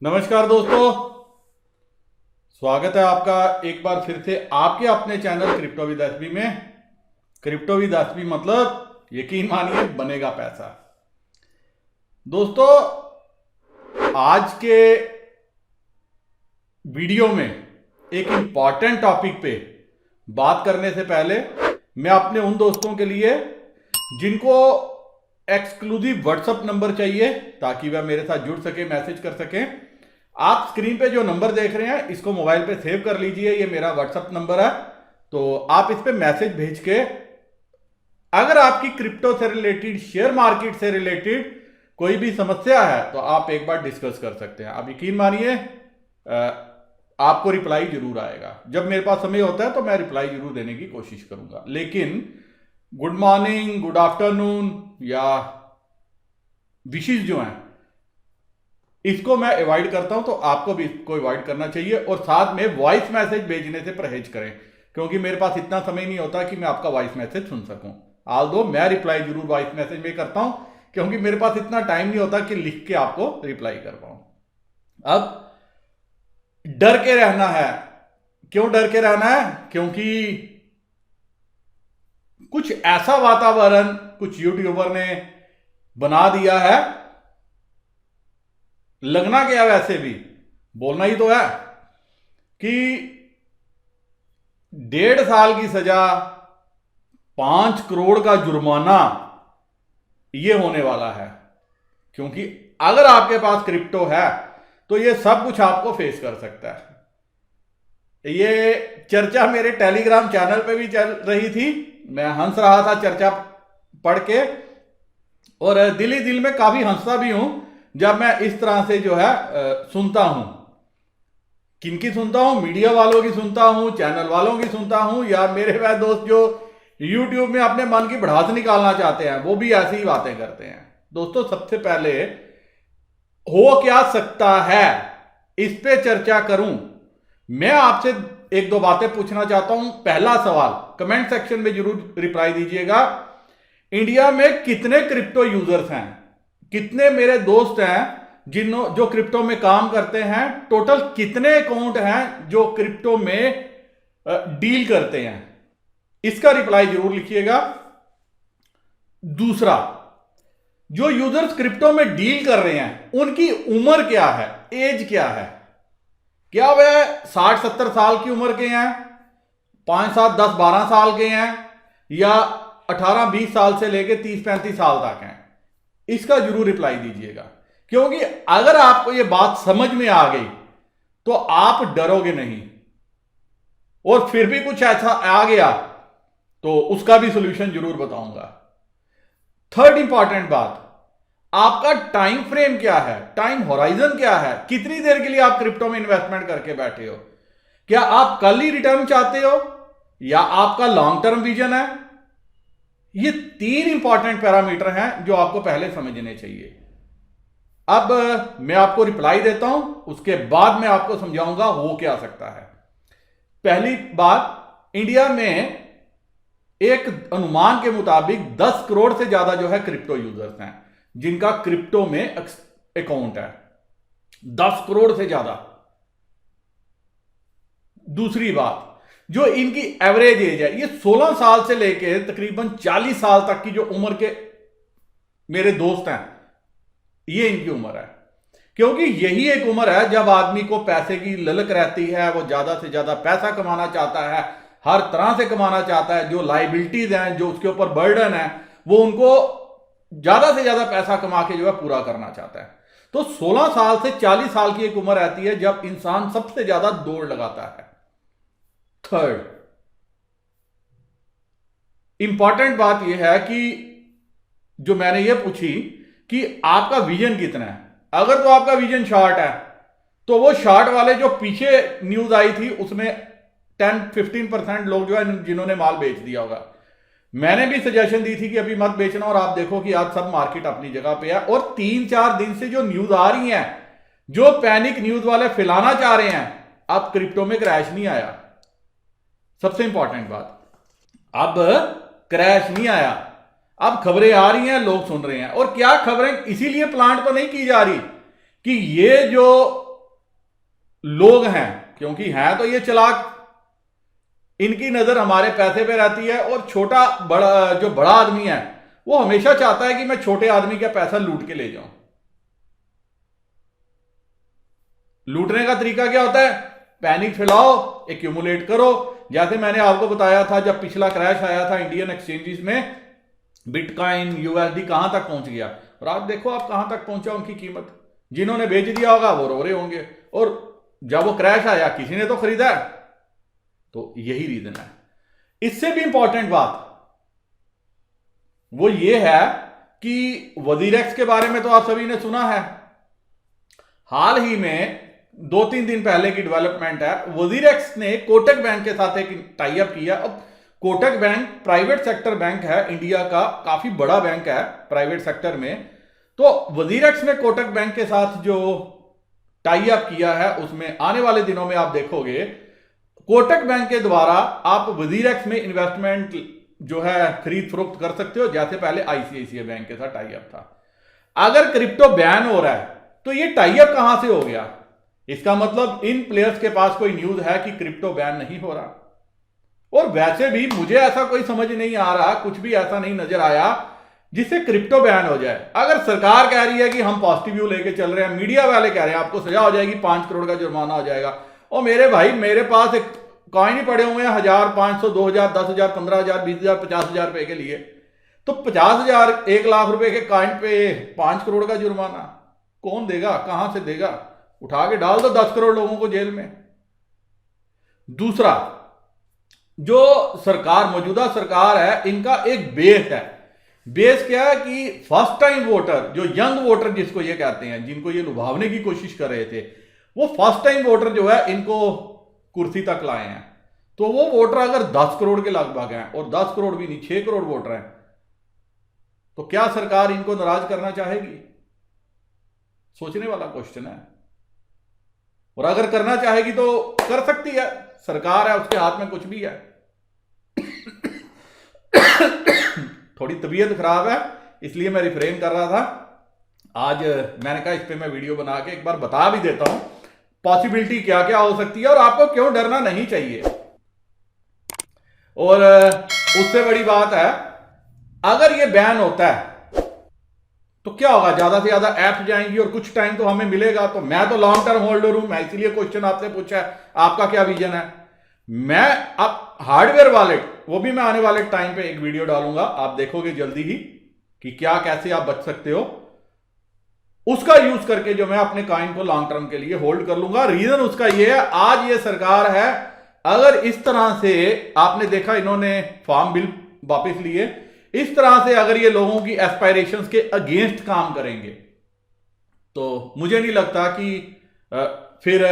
नमस्कार दोस्तों, स्वागत है आपका एक बार फिर से आपके अपने चैनल क्रिप्टो विद एसबी में। क्रिप्टो विद एसबी मतलब यकीन मानिए बनेगा पैसा। दोस्तों, आज के वीडियो में एक इंपॉर्टेंट टॉपिक पे बात करने से पहले मैं अपने उन दोस्तों के लिए जिनको एक्सक्लूसिव व्हाट्सएप नंबर चाहिए ताकि वह मेरे साथ जुड़ सके, मैसेज कर सकें, आप स्क्रीन पे जो नंबर देख रहे हैं इसको मोबाइल पे सेव कर लीजिए। ये मेरा व्हाट्सएप नंबर है, तो आप इस पे मैसेज भेज के अगर आपकी क्रिप्टो से रिलेटेड, शेयर मार्केट से रिलेटेड कोई भी समस्या है तो आप एक बार डिस्कस कर सकते हैं। आप यकीन मानिए आपको रिप्लाई जरूर आएगा। जब मेरे पास समय होता है तो मैं रिप्लाई जरूर देने की कोशिश करूंगा, लेकिन गुड मॉर्निंग, गुड आफ्टरनून या विशेष जो हैं इसको मैं अवॉइड करता हूं, तो आपको भी इसको अवॉइड करना चाहिए। और साथ में वॉइस मैसेज भेजने से परहेज करें, क्योंकि मेरे पास इतना समय नहीं होता कि मैं आपका वॉइस मैसेज सुन सकूं। आल्दो मैं रिप्लाई जरूर वॉइस मैसेज में करता हूं, क्योंकि मेरे पास इतना टाइम नहीं होता कि लिख के आपको रिप्लाई कर पाऊं। अब डर के रहना है। क्यों डर के रहना है? क्योंकि कुछ ऐसा वातावरण कुछ यूट्यूबर ने बना दिया है, लगना क्या, वैसे भी बोलना ही तो है कि 1.5 साल की सजा, 5 करोड़ का जुर्माना ये होने वाला है। क्योंकि अगर आपके पास क्रिप्टो है तो ये सब कुछ आपको फेस कर सकता है। ये चर्चा मेरे टेलीग्राम चैनल पे भी चल रही थी, मैं हंस रहा था चर्चा पढ़ के, और दिल ही दिल में काफी हंसता भी हूं जब मैं इस तरह से जो है सुनता हूं। किनकी सुनता हूं? मीडिया वालों की सुनता हूं, चैनल वालों की सुनता हूं, या मेरे वह दोस्त जो यूट्यूब में अपने मन की भड़ास निकालना चाहते हैं वो भी ऐसी ही बातें करते हैं। दोस्तों, सबसे पहले हो क्या सकता है इस पे चर्चा करूं, मैं आपसे एक दो बातें पूछना चाहता हूं। पहला सवाल कमेंट सेक्शन में जरूर रिप्लाई दीजिएगा। इंडिया में कितने क्रिप्टो यूजर्स हैं? कितने मेरे दोस्त हैं जो क्रिप्टो में काम करते हैं? टोटल कितने अकाउंट हैं जो क्रिप्टो में डील करते हैं? इसका रिप्लाई जरूर लिखिएगा। दूसरा, जो यूजर्स क्रिप्टो में डील कर रहे हैं उनकी उम्र क्या है, एज क्या है? क्या वह 60-70 साल की उम्र के हैं, 5-7-10-12 साल के हैं, या 18-20 साल से लेकर 30-35 साल तक हैं? इसका जरूर रिप्लाई दीजिएगा, क्योंकि अगर आपको यह बात समझ में आ गई तो आप डरोगे नहीं, और फिर भी कुछ ऐसा आ गया तो उसका भी सॉल्यूशन जरूर बताऊंगा। थर्ड इंपॉर्टेंट बात, आपका टाइम फ्रेम क्या है, टाइम होराइजन क्या है? कितनी देर के लिए आप क्रिप्टो में इन्वेस्टमेंट करके बैठे हो? क्या आप कल ही रिटर्न चाहते हो, या आपका लॉन्ग टर्म विजन है? ये 3 इंपॉर्टेंट पैरामीटर हैं जो आपको पहले समझने चाहिए। अब मैं आपको रिप्लाई देता हूं, उसके बाद मैं आपको समझाऊंगा हो क्या सकता है। पहली बात, इंडिया में एक अनुमान के मुताबिक 10 करोड़ से ज्यादा जो है क्रिप्टो यूजर्स हैं जिनका क्रिप्टो में अकाउंट है। 10 करोड़ से ज्यादा। दूसरी बात, जो इनकी एवरेज एज है, ये 16 साल से लेकर तकरीबन 40 साल तक की जो उम्र के मेरे दोस्त हैं, ये इनकी उम्र है। क्योंकि यही एक उम्र है जब आदमी को पैसे की ललक रहती है, वो ज्यादा से ज्यादा पैसा कमाना चाहता है, हर तरह से कमाना चाहता है। जो लाइबिलिटीज हैं, जो उसके ऊपर बर्डन है, वो उनको ज्यादा से ज्यादा पैसा कमा के जो है पूरा करना चाहता है। तो 16 साल से 40 साल की एक उम्र रहती है जब इंसान सबसे ज्यादा दौड़ लगाता है। थर्ड इंपॉर्टेंट बात यह है कि जो मैंने ये पूछी कि आपका विजन कितना है। अगर तो आपका विजन शॉर्ट है तो वो शॉर्ट वाले जो पीछे न्यूज आई थी उसमें 10-15% लोग जो है जिन्होंने माल बेच दिया होगा। मैंने भी सजेशन दी थी कि अभी मत बेचना, और आप देखो कि आज सब मार्केट अपनी जगह पे है। और 3-4 दिन से जो न्यूज आ रही है, जो पैनिक न्यूज वाले फैलाना चाह रहे हैं, अब क्रिप्टो में क्रैश नहीं आया। सबसे इंपॉर्टेंट बात, अब क्रैश नहीं आया, अब खबरें आ रही हैं, लोग सुन रहे हैं। और क्या खबरें इसीलिए प्लांट तो नहीं की जा रही कि ये जो लोग हैं, क्योंकि हैं तो ये चालाक, इनकी नजर हमारे पैसे पे रहती है, और छोटा बड़ा जो बड़ा आदमी है वो हमेशा चाहता है कि मैं छोटे आदमी का पैसा लूट के ले जाऊं। लूटने का तरीका क्या होता है? पैनिक फैलाओ, एक्यूमुलेट करो। जैसे मैंने आपको बताया था जब पिछला क्रैश आया था इंडियन एक्सचेंजेस में, बिटकॉइन यूएसडी कहां तक पहुंच गया, और आज देखो आप कहां तक पहुंचा उनकी कीमत। जिन्होंने बेच दिया होगा वो रो रहे होंगे, और जब वो क्रैश आया किसी ने तो खरीदा है। तो यही रीजन है। इससे भी इंपॉर्टेंट बात वो ये है कि वजीरेक्स के बारे में तो आप सभी ने सुना है। हाल ही में 2-3 दिन पहले की डेवलपमेंट है, वजीरेक्स ने कोटक बैंक के साथ एक टाई अप किया। अब Kotak bank private sector bank है, इंडिया का काफी बड़ा बैंक है प्राइवेट सेक्टर में। तो वजीरेक्स ने कोटक बैंक के साथ जो टाई अप किया है उसमें आने वाले दिनों में आप देखोगे कोटक बैंक के द्वारा आप वजीरेक्स में इन्वेस्टमेंट जो है खरीद फरोख्त कर सकते हो, जैसे पहले आईसीआईसीआई बैंक के साथ टाई अप था। अगर क्रिप्टो बैन हो रहा है तो ये टाई अप कहां से हो गया? इसका मतलब इन प्लेयर्स के पास कोई न्यूज है कि क्रिप्टो बैन नहीं हो रहा। और वैसे भी मुझे ऐसा कोई समझ नहीं आ रहा, कुछ भी ऐसा नहीं नजर आया जिससे क्रिप्टो बैन हो जाए। अगर सरकार कह रही है कि हम पॉजिटिव व्यू लेके चल रहे हैं, मीडिया वाले कह रहे हैं आपको सजा हो जाएगी, 5 करोड़ का जुर्माना हो जाएगा। और मेरे भाई मेरे पास एक कॉइन ही पड़े हुए हैं 1000, 500, 2000, 10,000, 15,000, 20,000, 50,000 रुपए के लिए। तो 50,000, 1 लाख रुपए के कॉइन पे 5 करोड़ का जुर्माना कौन देगा? कहां से देगा? उठा के डाल दो 10 करोड़ लोगों को जेल में। दूसरा, जो सरकार मौजूदा सरकार है इनका एक बेस है। बेस क्या है कि फर्स्ट टाइम वोटर, जो यंग वोटर जिसको ये कहते हैं, जिनको ये लुभावने की कोशिश कर रहे थे, वो फर्स्ट टाइम वोटर जो है इनको कुर्सी तक लाए हैं। तो वो वोटर अगर 10 करोड़ के लगभग हैं, और 10 करोड़ भी नहीं 6 करोड़ वोटर हैं, तो क्या सरकार इनको नाराज करना चाहेगी? सोचने वाला क्वेश्चन है। और अगर करना चाहेगी तो कर सकती है, सरकार है, उसके हाथ में कुछ भी है। थोड़ी तबीयत खराब है इसलिए मैं रिफ्रेन कर रहा था। आज मैंने कहा इस पे मैं वीडियो बना के एक बार बता भी देता हूं पॉसिबिलिटी क्या क्या हो सकती है और आपको क्यों डरना नहीं चाहिए। और उससे बड़ी बात है, अगर ये बैन होता है तो क्या होगा? ज्यादा से ज्यादा ऐप्स जाएंगी और कुछ टाइम तो हमें मिलेगा। तो मैं तो लॉन्ग टर्म होल्डर हूं, मैं इसीलिए क्वेश्चन आपसे पूछा है आपका क्या विजन है। मैं अब हार्डवेयर वॉलेट, वो भी मैं आने वाले टाइम पे एक वीडियो डालूंगा, आप देखोगे जल्दी ही कि क्या कैसे आप बच सकते हो। उसका यूज करके जो मैं अपने कॉइन को लॉन्ग टर्म के लिए होल्ड कर लूंगा। रीजन उसका ये है, आज ये सरकार है, अगर इस तरह से आपने देखा इन्होंने फार्म बिल वापस लिए, इस तरह से अगर ये लोगों की एस्पायरेशंस के अगेंस्ट काम करेंगे तो मुझे नहीं लगता कि फिर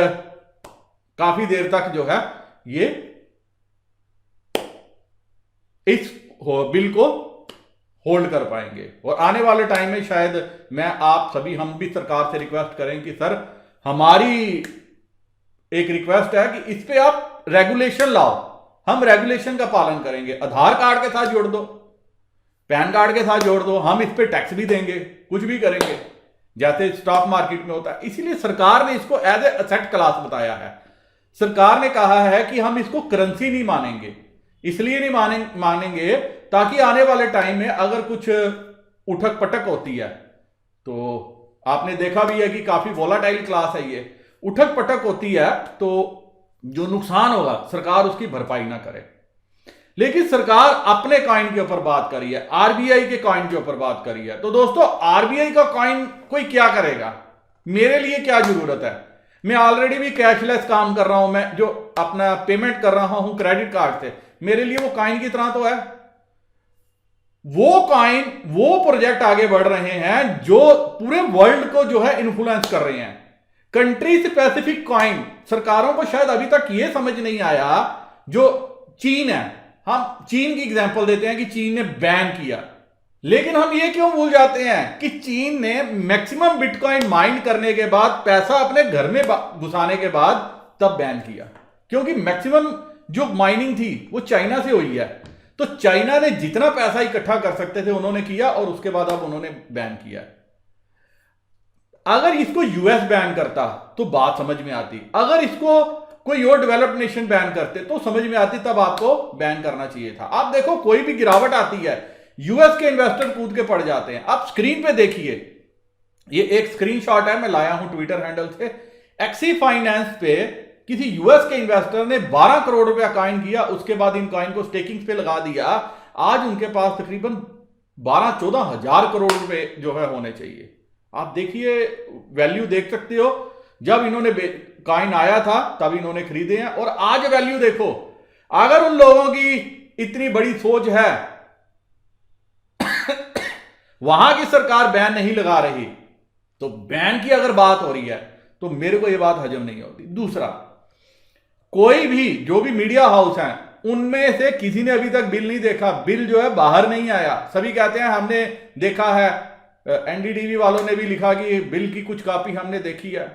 काफी देर तक जो है ये इस बिल को होल्ड कर पाएंगे। और आने वाले टाइम में शायद मैं आप सभी, हम भी सरकार से रिक्वेस्ट करें कि सर हमारी एक रिक्वेस्ट है कि इस पे आप रेगुलेशन लाओ, हम रेगुलेशन का पालन करेंगे। आधार कार्ड के साथ जोड़ दो, पैन कार्ड के साथ जोड़ दो, हम इस पे टैक्स भी देंगे, कुछ भी करेंगे जैसे स्टॉक मार्केट में होता है। इसीलिए सरकार ने इसको एज ए एसेट क्लास बताया है। सरकार ने कहा है कि हम इसको करेंसी नहीं मानेंगे, इसलिए नहीं मानेंगे ताकि आने वाले टाइम में अगर कुछ उठक पटक होती है, तो आपने देखा भी है कि काफी वोलाटाइल क्लास है ये, उठक पटक होती है तो जो नुकसान होगा सरकार उसकी भरपाई ना करे। लेकिन सरकार अपने कॉइन के ऊपर बात करी है, आरबीआई के कॉइन के ऊपर बात करी है। तो दोस्तों आरबीआई का कॉइन कोई क्या करेगा? मेरे लिए क्या जरूरत है? मैं ऑलरेडी भी कैशलेस काम कर रहा हूं, मैं जो अपना पेमेंट कर रहा हूं क्रेडिट कार्ड से, मेरे लिए वो कॉइन की तरह तो है। वो कॉइन, वो प्रोजेक्ट आगे बढ़ रहे हैं जो पूरे वर्ल्ड को जो है इन्फ्लुएंस कर रहे हैं। कंट्री स्पेसिफिक कॉइन, सरकारों को शायद अभी तक ये समझ नहीं आया। जो चीन है, हम चीन की एग्जांपल देते हैं कि चीन ने बैन किया, लेकिन हम ये क्यों भूल जाते हैं कि चीन ने मैक्सिमम बिटकॉइन माइन करने के बाद, पैसा अपने घर में घुसाने के बाद तब बैन किया, क्योंकि मैक्सिमम जो माइनिंग थी वो चाइना से हुई है। तो चाइना ने जितना पैसा इकट्ठा कर सकते थे उन्होंने किया और उसके बाद अब उन्होंने बैन किया। अगर इसको यूएस बैन करता तो बात समझ में आती, अगर इसको कोई और डेवलप्ड नेशन बैन करते तो समझ में आती, तब आपको बैन करना चाहिए था। आप देखो कोई भी गिरावट आती है, यूएस के इन्वेस्टर कूद के पड़ जाते हैं। आप स्क्रीन पे देखिए, ये एक स्क्रीनशॉट है, मैं लाया हूं ट्विटर हैंडल से। एक्सी फाइनेंस पे किसी यूएस के इन्वेस्टर ने 12 करोड़ रुपया कॉइन किया, उसके बाद इन कॉइन को स्टेकिंग पे लगा दिया। आज उनके पास तकरीबन 12-14 हजार करोड़ रुपए जो है होने चाहिए। आप देखिए, वैल्यू देख सकते हो, जब इन्होंने कॉइन आया था तब इन्होंने खरीदे हैं, और आज वैल्यू देखो। अगर उन लोगों की इतनी बड़ी सोच है, वहां की सरकार बैन नहीं लगा रही, तो बैन की अगर बात हो रही है तो मेरे को यह बात हजम नहीं होती। दूसरा, कोई भी जो भी मीडिया हाउस हैं, उनमें से किसी ने अभी तक बिल नहीं देखा, बिल जो है बाहर नहीं आया। सभी कहते हैं हमने देखा है, एनडीटीवी वालों ने भी लिखा कि बिल की कुछ कॉपी हमने देखी है।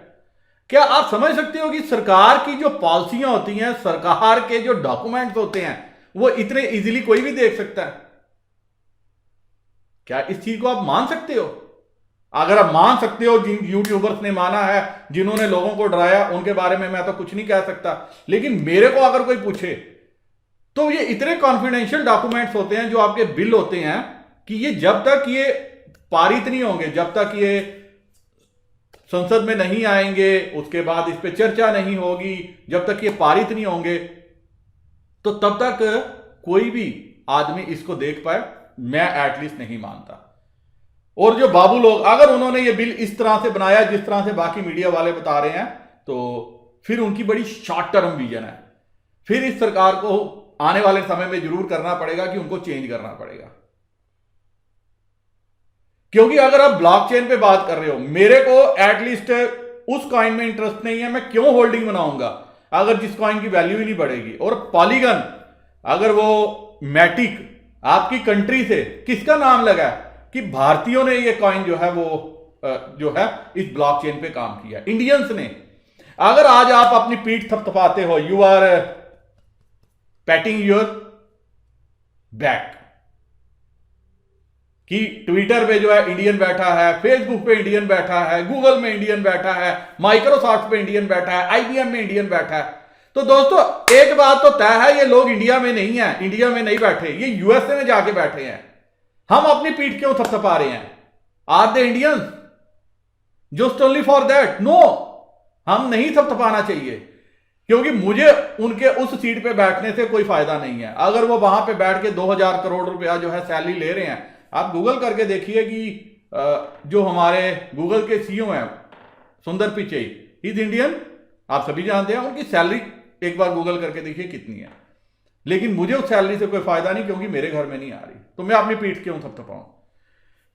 क्या आप समझ सकते हो कि सरकार की जो पॉलिसियां होती हैं, सरकार के जो डॉक्यूमेंट्स होते हैं, वो इतने इजीली कोई भी देख सकता है? क्या इस चीज को आप मान सकते हो? अगर आप मान सकते हो, जिन यूट्यूबर्स ने माना है, जिन्होंने लोगों को डराया, उनके बारे में मैं तो कुछ नहीं कह सकता, लेकिन मेरे को अगर कोई पूछे तो ये इतने कॉन्फिडेंशियल डॉक्यूमेंट्स होते हैं जो आपके बिल होते हैं, कि ये जब तक ये पारित नहीं होंगे, जब तक ये संसद में नहीं आएंगे, उसके बाद इस पे चर्चा नहीं होगी, जब तक ये पारित नहीं होंगे, तो तब तक कोई भी आदमी इसको देख पाए, मैं एटलीस्ट नहीं मानता। और जो बाबू लोग, अगर उन्होंने ये बिल इस तरह से बनाया जिस तरह से बाकी मीडिया वाले बता रहे हैं, तो फिर उनकी बड़ी शॉर्ट टर्म विजन है। फिर इस सरकार को आने वाले समय में जरूर करना पड़ेगा कि उनको चेंज करना पड़ेगा। क्योंकि अगर आप ब्लॉकचेन पे बात कर रहे हो, मेरे को एटलीस्ट उस कॉइन में इंटरेस्ट नहीं है, मैं क्यों होल्डिंग बनाऊंगा अगर जिस कॉइन की वैल्यू ही नहीं बढ़ेगी। और पॉलीगन, अगर वो मैटिक आपकी कंट्री से किसका नाम लगा कि भारतीयों ने ये कॉइन जो है वो जो है इस ब्लॉकचेन पे काम किया, इंडियंस ने। अगर आज आप अपनी पीठ थपथपाते हो, you are patting your back, कि ट्विटर पे जो है इंडियन बैठा है, फेसबुक पे इंडियन बैठा है, गूगल में इंडियन बैठा है, माइक्रोसॉफ्ट पे इंडियन बैठा है, आईबीएम में इंडियन बैठा है, तो दोस्तों एक बात तो तय है, ये लोग इंडिया में नहीं है, इंडिया में नहीं बैठे, ये यूएसए में जाके बैठे हैं। हम अपनी पीठ क्यों थपथपा रहे हैं? Are they Indians just only for that? No, हम नहीं थपथपाना चाहिए, क्योंकि मुझे उनके उस सीट पे बैठने से कोई फायदा नहीं है। अगर वो वहां पे बैठ के 2000 करोड़ रुपया जो है सैलरी ले रहे हैं, आप गूगल करके देखिए कि जो हमारे गूगल के सीईओ हैं सुंदर पिचई, इज इंडियन, आप सभी जानते हैं, उनकी सैलरी एक बार गूगल करके देखिए कितनी है। लेकिन मुझे उस सैलरी से कोई फायदा नहीं, क्योंकि मेरे घर में नहीं आ रही, तो मैं अपनी पीठ क्यों थपथपाऊं?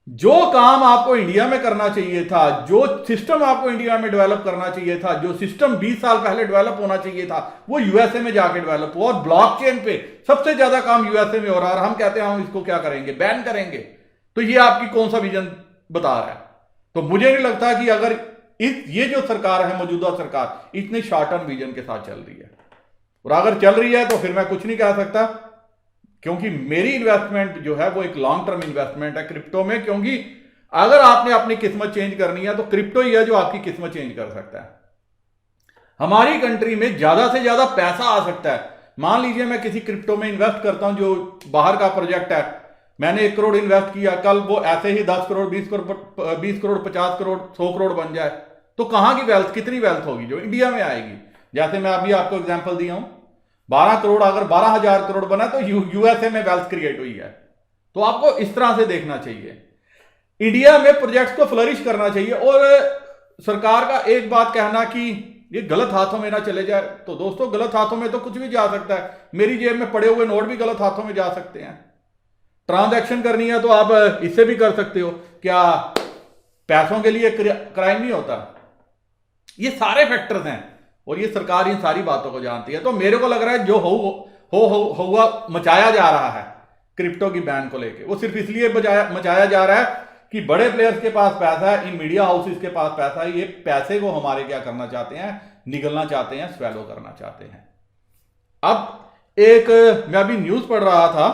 जो काम आपको इंडिया में करना चाहिए था, जो सिस्टम आपको इंडिया में डेवलप करना चाहिए था, जो सिस्टम 20 साल पहले डेवलप होना चाहिए था, वो यूएसए में जाके डेवलप हुआ। और ब्लॉकचेन पे सबसे ज्यादा काम यूएसए में हो रहा है, और हम कहते हैं हम इसको क्या करेंगे, बैन करेंगे। तो ये आपकी कौन सा विजन बता रहा है? तो मुझे नहीं लगता कि अगर ये जो सरकार है, मौजूदा सरकार, इतने शॉर्ट टर्म विजन के साथ चल रही है। और अगर चल रही है तो फिर मैं कुछ नहीं कह सकता, क्योंकि मेरी इन्वेस्टमेंट जो है वो एक लॉन्ग टर्म इन्वेस्टमेंट है क्रिप्टो में। क्योंकि अगर आपने अपनी किस्मत चेंज करनी है तो क्रिप्टो ही है जो आपकी किस्मत चेंज कर सकता है। हमारी कंट्री में ज्यादा से ज्यादा पैसा आ सकता है। मान लीजिए मैं किसी क्रिप्टो में इन्वेस्ट करता हूं, जो बाहर का प्रोजेक्ट है, मैंने 1 करोड़ इन्वेस्ट किया, कल वो ऐसे ही 10 करोड़ 20 करोड़ 20 करोड़ 50 करोड़ 100 करोड़ बन जाए, तो कहां की वेल्थ, कितनी वेल्थ होगी जो इंडिया में आएगी? जैसे मैं अभी आपको एग्जांपल दिया हूं, 12 करोड़ अगर 12,000 करोड़ बना तो यूएसए में वेल्थ क्रिएट हुई है। तो आपको इस तरह से देखना चाहिए, इंडिया में प्रोजेक्ट्स को फ्लरिश करना चाहिए। और सरकार का एक बात कहना कि ये गलत हाथों में ना चले जाए, तो दोस्तों गलत हाथों में तो कुछ भी जा सकता है। मेरी जेब में पड़े हुए नोट भी गलत हाथों में जा सकते हैं। ट्रांजैक्शन करनी है तो आप इससे भी कर सकते हो, क्या पैसों के लिए क्राइम नहीं होता? ये सारे फैक्टर्स हैं और ये सरकार इन सारी बातों को जानती है। तो मेरे को लग रहा है जो हुआ मचाया जा रहा है क्रिप्टो की बैन को लेके, वो सिर्फ इसलिए मचाया जा रहा है कि बड़े प्लेयर्स के पास पैसा है, इन मीडिया हाउसेस के पास पैसा है, ये पैसे को हमारे क्या करना चाहते हैं, निगलना चाहते हैं, स्वेलो करना चाहते हैं। अब एक मैं अभी न्यूज पढ़ रहा था,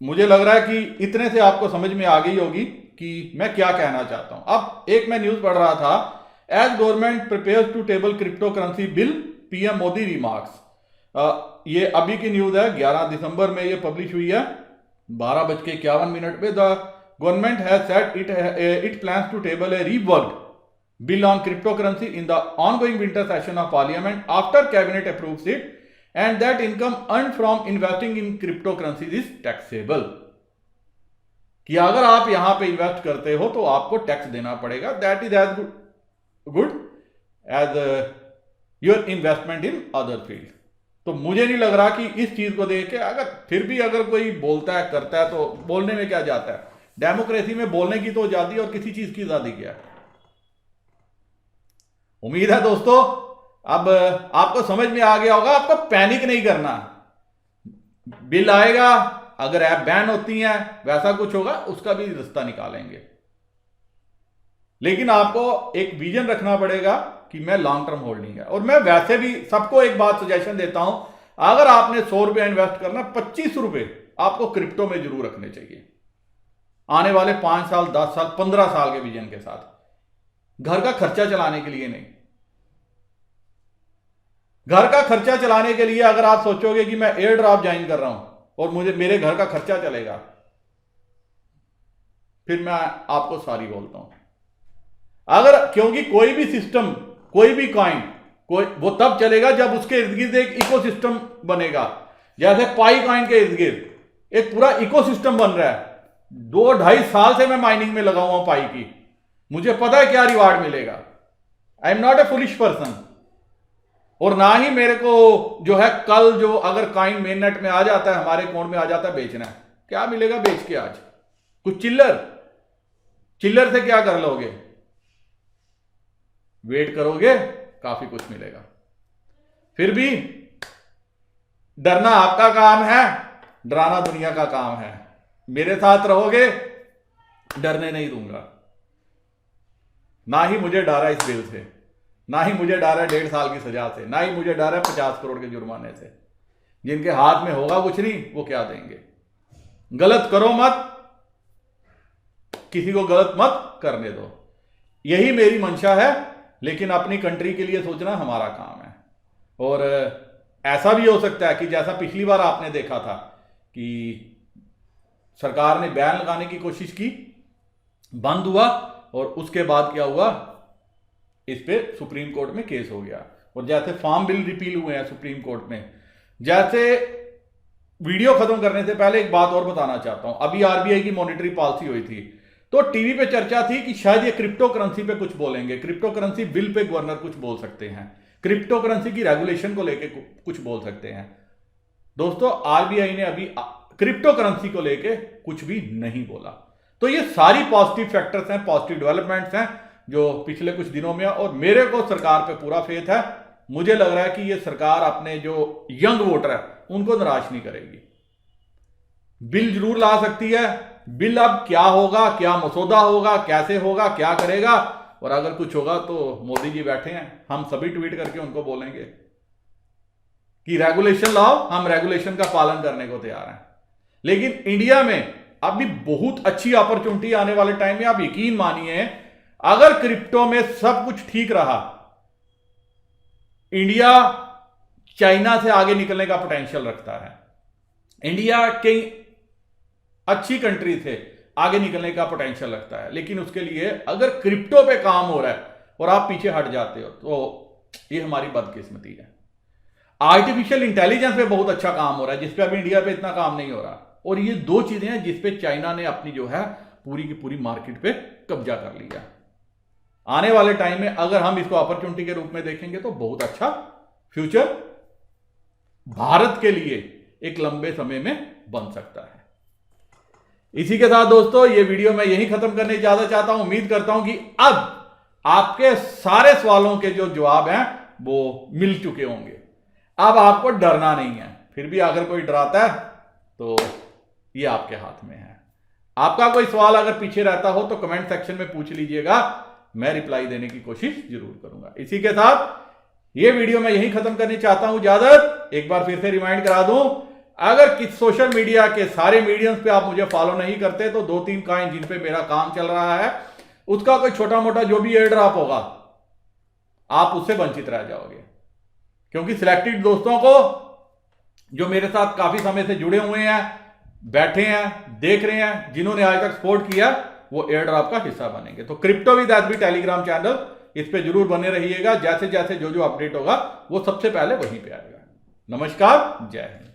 मुझे लग रहा है कि इतने से आपको समझ में आ गई होगी कि मैं क्या कहना चाहता हूं। अब एक मैं न्यूज पढ़ रहा था, as government prepares to table cryptocurrency bill, PM Modi remarks. ये अभी की न्यूज है, 11 दिसंबर में ये पब्लिश हुई है 12:51 पे। The government has said it plans to table a reworked bill on cryptocurrency in the ongoing winter session of parliament after cabinet approves it, and that income earned from investing in cryptocurrencies is taxable। कि अगर आप यहां पे invest करते हो तो आपको tax देना पड़ेगा, that is as good as your investment in other field. तो मुझे नहीं लग रहा कि इस चीज को देख के अगर फिर भी अगर कोई बोलता है करता है तो बोलने में क्या जाता है। डेमोक्रेसी में बोलने की तो आजादी और किसी चीज की आजादी क्या है। उम्मीद है दोस्तों अब आपको समझ में आ गया होगा, आपको पैनिक नहीं करना। बिल आएगा, अगर ऐप बैन होती हैं वैसा कुछ होगा, उसका भी रास्ता निकालेंगे। लेकिन आपको एक विजन रखना पड़ेगा कि मैं लॉन्ग टर्म होल्डिंग है। और मैं वैसे भी सबको एक बात सजेशन देता हूं, अगर आपने 100 रुपए इन्वेस्ट करना, 25 रुपए आपको क्रिप्टो में जरूर रखने चाहिए आने वाले 5 साल 10 साल 15 साल के विजन के साथ, घर का खर्चा चलाने के लिए नहीं। घर का खर्चा चलाने के लिए अगर आप सोचोगे कि मैं एयर ड्रॉप ज्वाइन कर रहा हूं और मुझे मेरे घर का खर्चा चलेगा, फिर मैं आपको सॉरी बोलता हूं। अगर क्योंकि कोई भी सिस्टम, कोई भी कॉइन, वो तब चलेगा जब उसके इर्द गिर्द एक इकोसिस्टम बनेगा। जैसे पाई कॉइन के इर्द गिर्द एक पूरा इकोसिस्टम बन रहा है। 2-2.5 साल से मैं माइनिंग में लगा हुआ पाई की, मुझे पता है क्या रिवार्ड मिलेगा। I am not a foolish person. और ना ही मेरे को जो है कल जो अगर कॉइन मेन नेट में आ जाता है, हमारे अकाउंट में आ जाता है, बेचना है, क्या मिलेगा बेच के आज? कुछ चिल्लर से क्या कर लोगे? वेट करोगे काफी कुछ मिलेगा। फिर भी डरना आपका काम है, डराना दुनिया का काम है। मेरे साथ रहोगे, डरने नहीं दूंगा। ना ही मुझे डर है इस बिल से, ना ही मुझे डर है 1.5 साल की सजा से, ना ही मुझे डर है 50 करोड़ के जुर्माने से। जिनके हाथ में होगा कुछ नहीं, वो क्या देंगे? गलत करो मत, किसी को गलत मत करने दो, यही मेरी मंशा है। लेकिन अपनी कंट्री के लिए सोचना हमारा काम है। और ऐसा भी हो सकता है कि जैसा पिछली बार आपने देखा था कि सरकार ने बैन लगाने की कोशिश की, बंद हुआ, और उसके बाद क्या हुआ, इस पे सुप्रीम कोर्ट में केस हो गया। और जैसे फार्म बिल रिपील हुए हैं सुप्रीम कोर्ट में, जैसे वीडियो खत्म करने से पहले एक बात और बताना चाहता हूं। अभी आरबीआई की मॉनेटरी पॉलिसी हुई थी, तो टीवी पे चर्चा थी कि शायद ये क्रिप्टो करेंसी पे कुछ बोलेंगे, crypto currency bill pay governor कुछ बोल सकते हैं, क्रिप्टो करेंसी की रेगुलेशन को लेके कुछ बोल सकते हैं। दोस्तों आरबीआई ने अभी क्रिप्टो करेंसी को लेके कुछ भी नहीं बोला। तो ये सारी पॉजिटिव फैक्टर्स हैं, पॉजिटिव डेवलपमेंट्स हैं जो पिछले कुछ दिनों में, और मेरे को सरकार पे पूरा फेथ है। मुझे लग रहा है कि ये सरकार अपने जो यंग वोटर है उनको निराश नहीं करेगी। बिल जरूर ला सकती है। बिल अब क्या होगा, क्या मसौदा होगा, कैसे होगा, क्या करेगा, और अगर कुछ होगा तो मोदी जी बैठे हैं, हम सभी ट्वीट करके उनको बोलेंगे कि रेगुलेशन लाओ, हम रेगुलेशन का पालन करने को तैयार हैं। लेकिन इंडिया में अभी बहुत अच्छी अपॉर्चुनिटी आने वाले टाइम में, आप यकीन मानिए, अगर क्रिप्टो में सब कुछ ठीक रहा, इंडिया चाइना से आगे निकलने का पोटेंशियल रखता है। इंडिया कई अच्छी कंट्री से आगे निकलने का पोटेंशियल रखता है। लेकिन उसके लिए अगर क्रिप्टो पे काम हो रहा है और आप पीछे हट जाते हो तो ये हमारी बदकिस्मती है। आर्टिफिशियल इंटेलिजेंस पे बहुत अच्छा काम हो रहा है, जिसपे अभी इंडिया पे इतना काम नहीं हो रहा। और ये दो चीजें हैं जिसपे चाइना ने अपनी जो है पूरी की पूरी मार्केट पे कब्जा कर लिया। आने वाले टाइम में अगर हम इसको अपॉर्चुनिटी के रूप में देखेंगे तो बहुत अच्छा फ्यूचर भारत के लिए एक लंबे समय में बन सकता है। इसी के साथ दोस्तों ये वीडियो मैं यहीं खत्म करने ज्यादा चाहता हूं। उम्मीद करता हूं कि अब आपके सारे सवालों के जो जवाब हैं वो मिल चुके होंगे। अब आपको डरना नहीं है। फिर भी अगर कोई डराता है तो ये आपके हाथ में है। आपका कोई सवाल अगर पीछे रहता हो तो कमेंट सेक्शन में पूछ लीजिएगा, मैं रिप्लाई देने की कोशिश जरूर करूंगा। इसी के साथ ये वीडियो मैं यहीं खत्म करनी चाहता हूं। इजाजत, एक बार फिर से रिमाइंड करा दूं अगर किस सोशल मीडिया के सारे मीडियम्स पे आप मुझे फॉलो नहीं करते तो 2-3 कॉइन जिन पे मेरा काम चल रहा है उसका कोई छोटा मोटा जो भी एयर ड्रॉप होगा आप उससे वंचित रह जाओगे, क्योंकि सिलेक्टेड दोस्तों को जो मेरे साथ काफी समय से जुड़े हुए हैं, बैठे हैं, देख रहे हैं, जिन्होंने आज तक सपोर्ट किया, वो एयर ड्रॉप का हिस्सा बनेंगे। तो crypto with SB Telegram channel, इस पे जरूर बने रहिएगा। जैसे जैसे जो जो अपडेट होगा वो सबसे पहले वहीं पे आएगा। नमस्कार, जय हिंद।